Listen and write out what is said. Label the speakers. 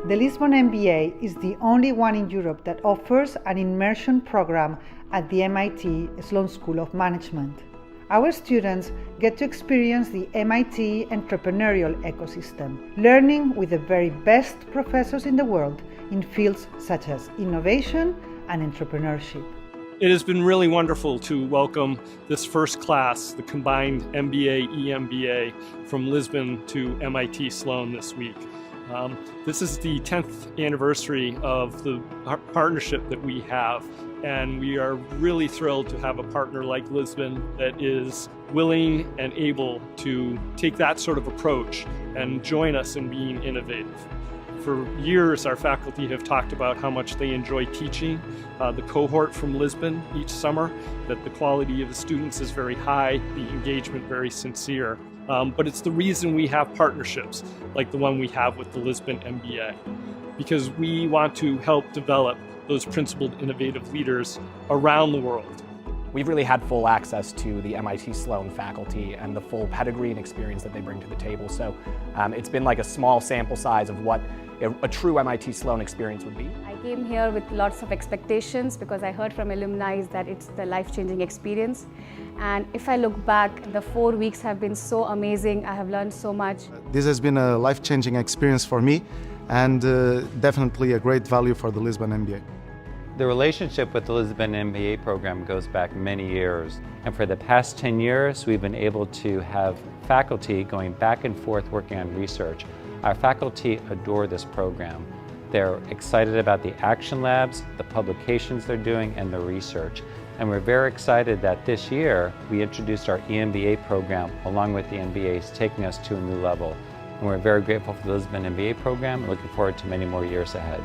Speaker 1: The Lisbon MBA is the only one in Europe that offers an immersion program at the MIT Sloan School of Management. Our students get to experience the MIT entrepreneurial ecosystem, learning with the very best professors in the world in fields such as innovation and entrepreneurship.
Speaker 2: It has been really wonderful to welcome this first class, the combined MBA, EMBA, from Lisbon to MIT Sloan this week. This is the 10th anniversary of the partnership that we have, and we are really thrilled to have a partner like Lisbon that is willing and able to take that sort of approach and join us in being innovative. For years, our faculty have talked about how much they enjoy teaching the cohort from Lisbon each summer, that the quality of the students is very high, the engagement very sincere. But it's the reason we have partnerships like the one we have with the Lisbon MBA, because we want to help develop those principled innovative leaders around the world.
Speaker 3: We've really had full access to the MIT Sloan faculty and the full pedigree and experience that they bring to the table. So it's been like a small sample size of what a true MIT Sloan experience would be.
Speaker 4: I came here with lots of expectations because I heard from alumni that it's the life-changing experience. And if I look back, the 4 weeks have been so amazing. I have learned so much.
Speaker 5: This has been a life-changing experience for me and definitely a great value for the Lisbon MBA.
Speaker 6: The relationship with the Lisbon MBA program goes back many years, and for the past 10 years we've been able to have faculty going back and forth working on research. Our faculty adore this program. They're excited about the action labs, the publications they're doing, and the research. And we're very excited that this year we introduced our EMBA program along with the MBAs, taking us to a new level. And we're very grateful for the Lisbon MBA program and looking forward to many more years ahead.